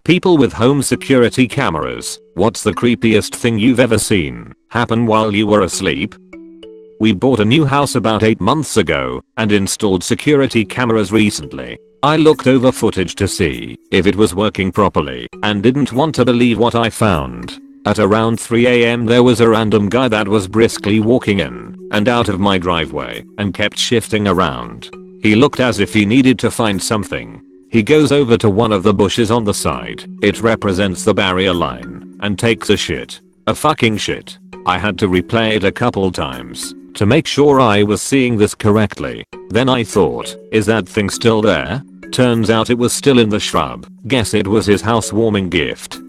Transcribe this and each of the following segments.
People with home security cameras, what's the creepiest thing you've ever seen happen while you were asleep? We bought a new house about 8 months ago and installed security cameras recently. I looked over footage to see if it was working properly and didn't want to believe what I found. At around 3 AM there was a random guy that was briskly walking in and out of my driveway and kept shifting around. He looked as if he needed to find something. He goes over to one of the bushes on the side. It represents the barrier line and takes a shit. A fucking shit. I had to replay it a couple times to make sure I was seeing this correctly. Then I thought, is that thing still there? Turns out it was still in the shrub. Guess it was his housewarming gift.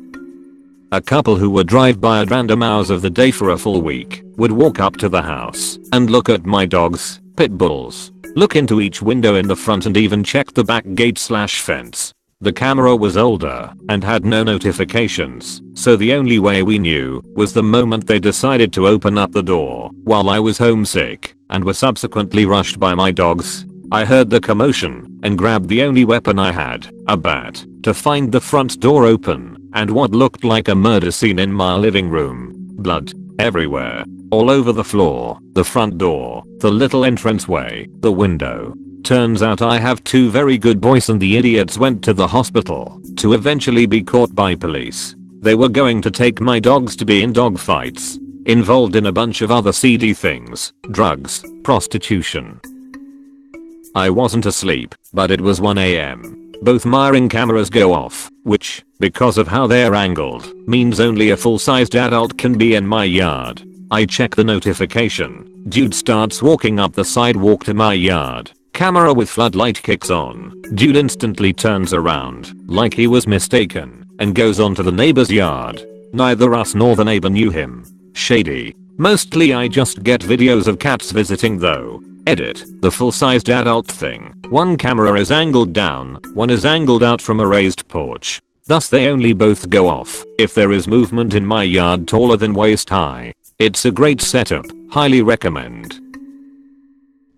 A couple who would drive by at random hours of the day for a full week would walk up to the house and look at my dogs, pit bulls, look into each window in the front and even check the back gate/fence. The camera was older and had no notifications, so the only way we knew was the moment they decided to open up the door while I was homesick and were subsequently rushed by my dogs. I heard the commotion and grabbed the only weapon I had, a bat, to find the front door open and what looked like a murder scene in my living room. Blood everywhere. All over the floor, the front door, the little entranceway, the window. Turns out I have 2 very good boys and the idiots went to the hospital to eventually be caught by police. They were going to take my dogs to be in dog fights, involved in a bunch of other seedy things, drugs, prostitution. I wasn't asleep, but it was 1 AM. Both my Ring cameras go off, which, because of how they're angled, means only a full-sized adult can be in my yard. I check the notification. Dude starts walking up the sidewalk to my yard. Camera with floodlight kicks on. Dude instantly turns around, like he was mistaken, and goes onto the neighbor's yard. Neither us nor the neighbor knew him. Shady. Mostly I just get videos of cats visiting though. Edit. The full-sized adult thing. One camera is angled down, one is angled out from a raised porch. Thus they only both go off if there is movement in my yard taller than waist high. It's a great setup, highly recommend.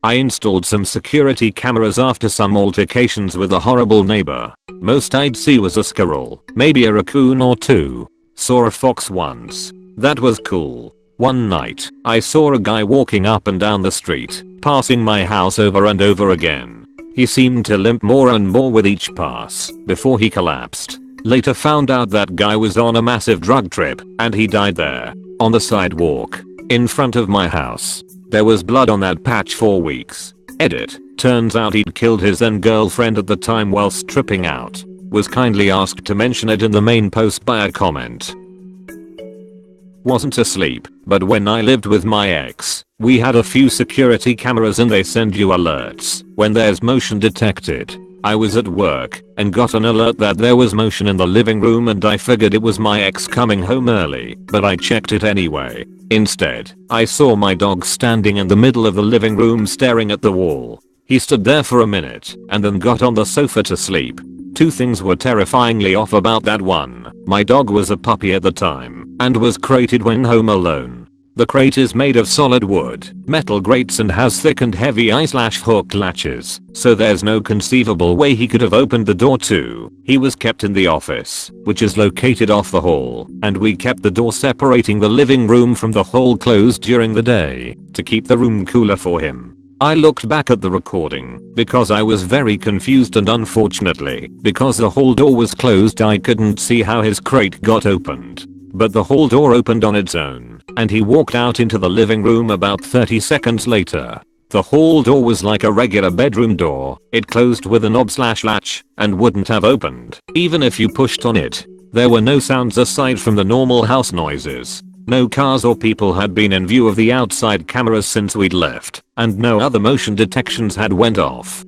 I installed some security cameras after some altercations with a horrible neighbor. Most I'd see was a squirrel, maybe a raccoon or 2. Saw a fox once. That was cool. One night, I saw a guy walking up and down the street, passing my house over and over again. He seemed to limp more and more with each pass before he collapsed. Later found out that guy was on a massive drug trip and he died there, on the sidewalk, in front of my house. There was blood on that patch for weeks. Edit. Turns out he'd killed his then girlfriend at the time while stripping out. Was kindly asked to mention it in the main post by a comment. Wasn't asleep, but when I lived with my ex, we had a few security cameras and they send you alerts when there's motion detected. I was at work and got an alert that there was motion in the living room and I figured it was my ex coming home early, but I checked it anyway. Instead, I saw my dog standing in the middle of the living room staring at the wall. He stood there for a minute and then got on the sofa to sleep. 2 things were terrifyingly off about that one. My dog was a puppy at the time and was crated when home alone. The crate is made of solid wood, metal grates and has thick and heavy eye/hook latches, so there's no conceivable way he could have opened the door too. He was kept in the office, which is located off the hall, and we kept the door separating the living room from the hall closed during the day to keep the room cooler for him. I looked back at the recording because I was very confused and unfortunately, because the hall door was closed I couldn't see how his crate got opened. But the hall door opened on its own, and he walked out into the living room about 30 seconds later. The hall door was like a regular bedroom door. It closed with a knob/latch and wouldn't have opened, even if you pushed on it. There were no sounds aside from the normal house noises. No cars or people had been in view of the outside cameras since we'd left, and no other motion detections had went off.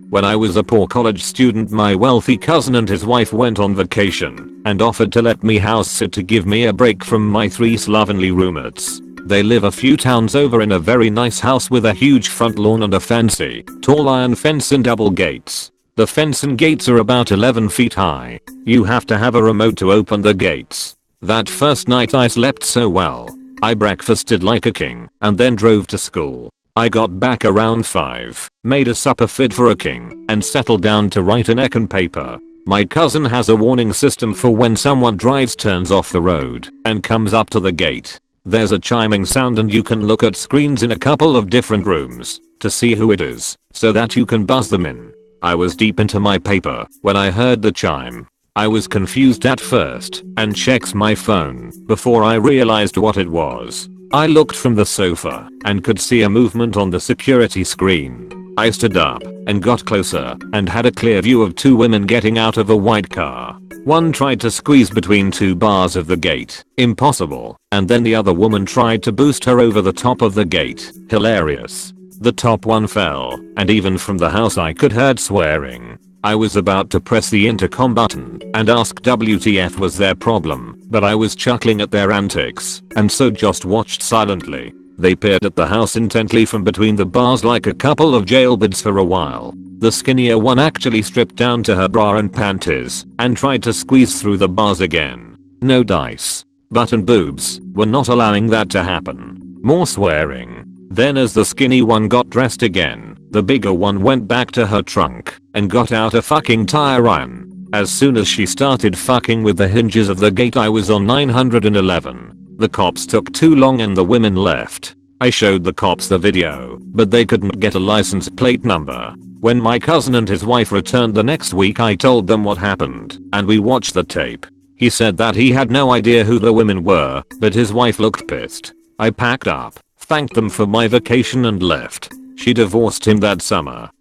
When I was a poor college student, my wealthy cousin and his wife went on vacation and offered to let me house sit to give me a break from my 3 slovenly roommates. They live a few towns over in a very nice house with a huge front lawn and a fancy, tall iron fence and double gates. The fence and gates are about 11 feet high. You have to have a remote to open the gates. That first night I slept so well. I breakfasted like a king and then drove to school. I got back around 5, made a supper fit for a king, and settled down to write an econ paper. My cousin has a warning system for when someone drives, turns off the road, and comes up to the gate. There's a chiming sound and you can look at screens in a couple of different rooms to see who it is so that you can buzz them in. I was deep into my paper when I heard the chime. I was confused at first and checked my phone before I realized what it was. I looked from the sofa and could see a movement on the security screen. I stood up and got closer and had a clear view of two women getting out of a white car. One tried to squeeze between two bars of the gate. Impossible. And then the other woman tried to boost her over the top of the gate. Hilarious. The top one fell, and even from the house I could heard swearing. I was about to press the intercom button and ask WTF was their problem, but I was chuckling at their antics and so just watched silently. They peered at the house intently from between the bars like a couple of jailbirds for a while. The skinnier one actually stripped down to her bra and panties and tried to squeeze through the bars again. No dice. Butt and boobs were not allowing that to happen. More swearing. Then as the skinny one got dressed again, the bigger one went back to her trunk and got out a fucking tire iron. As soon as she started fucking with the hinges of the gate I was on 911. The cops took too long and the women left. I showed the cops the video, but they couldn't get a license plate number. When my cousin and his wife returned the next week I told them what happened, and we watched the tape. He said that he had no idea who the women were, but his wife looked pissed. I packed up, thanked them for my vacation and left. She divorced him that summer.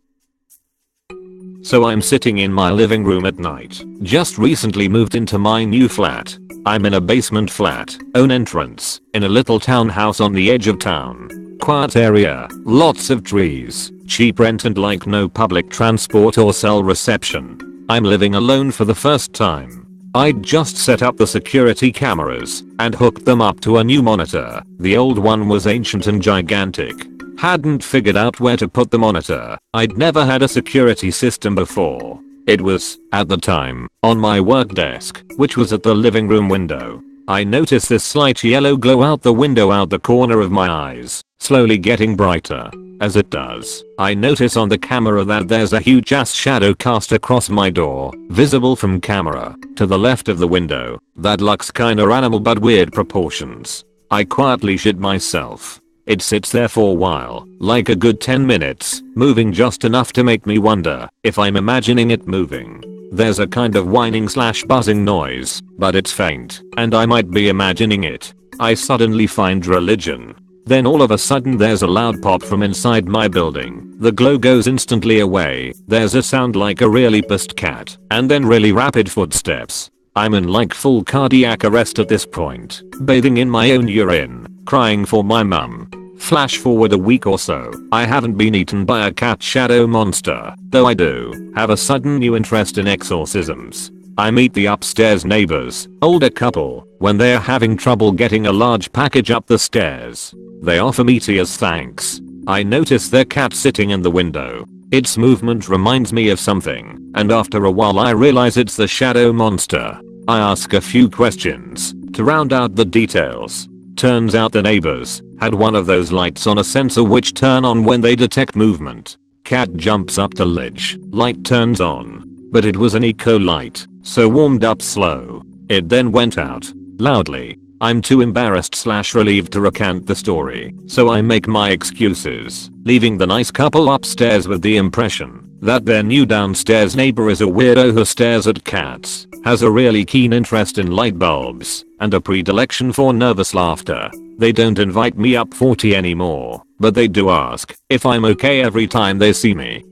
So I'm sitting in my living room at night. Just recently moved into my new flat. I'm in a basement flat, own entrance, in a little townhouse on the edge of town. Quiet area, lots of trees, cheap rent and like no public transport or cell reception. I'm living alone for the first time. I'd just set up the security cameras and hooked them up to a new monitor. The old one was ancient and gigantic. Hadn't figured out where to put the monitor. I'd never had a security system before. It was, at the time, on my work desk, which was at the living room window. I noticed this slight yellow glow out the window out the corner of my eyes, slowly getting brighter. As it does, I notice on the camera that there's a huge ass shadow cast across my door, visible from camera, to the left of the window, that looks kinda animal but weird proportions. I quietly shit myself. It sits there for a while, like a good 10 minutes, moving just enough to make me wonder if I'm imagining it moving. There's a kind of whining/buzzing noise, but it's faint, and I might be imagining it. I suddenly find religion. Then all of a sudden there's a loud pop from inside my building. The glow goes instantly away. There's a sound like a really pissed cat, and then really rapid footsteps. I'm in like full cardiac arrest at this point, bathing in my own urine, crying for my mum. Flash forward a week or so, I haven't been eaten by a cat shadow monster, though I do have a sudden new interest in exorcisms. I meet the upstairs neighbors, older couple, when they're having trouble getting a large package up the stairs. They offer me tea as thanks. I notice their cat sitting in the window. Its movement reminds me of something, and after a while I realize it's the shadow monster. I ask a few questions to round out the details. Turns out the neighbors had one of those lights on a sensor which turn on when they detect movement. Cat jumps up the ledge, light turns on. But it was an eco light, so warmed up slow. It then went out, loudly. I'm too embarrassed/relieved to recount the story, so I make my excuses, leaving the nice couple upstairs with the impression that their new downstairs neighbor is a weirdo who stares at cats, has a really keen interest in light bulbs, and a predilection for nervous laughter. They don't invite me up for tea anymore, but they do ask if I'm okay every time they see me.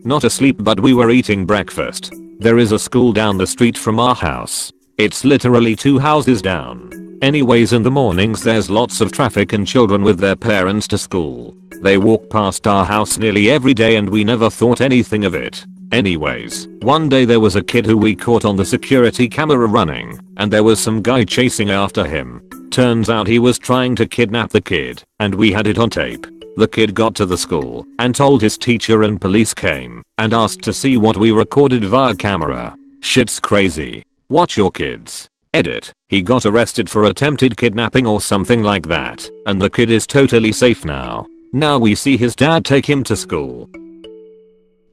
Not asleep, but we were eating breakfast. There is a school down the street from our house. It's literally 2 houses down. Anyways, in the mornings there's lots of traffic and children with their parents to school. They walk past our house nearly every day and we never thought anything of it. Anyways, one day there was a kid who we caught on the security camera running, and there was some guy chasing after him. Turns out he was trying to kidnap the kid, and we had it on tape. The kid got to the school and told his teacher, and police came and asked to see what we recorded via camera. Shit's crazy. Watch your kids. Edit. He got arrested for attempted kidnapping or something like that, and the kid is totally safe now. Now we see his dad take him to school.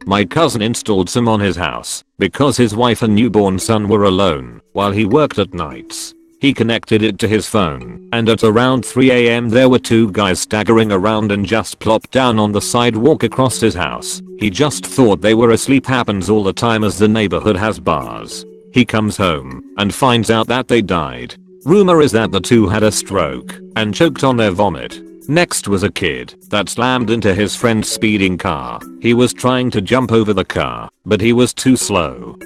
My cousin installed some on his house because his wife and newborn son were alone while he worked at nights. He connected it to his phone, and at around 3 AM there were two guys staggering around and just plopped down on the sidewalk across his house. He just thought they were asleep. Happens all the time as the neighborhood has bars. He comes home and finds out that they died. Rumor is that the two had a stroke and choked on their vomit. Next was a kid that slammed into his friend's speeding car. He was trying to jump over the car, but he was too slow.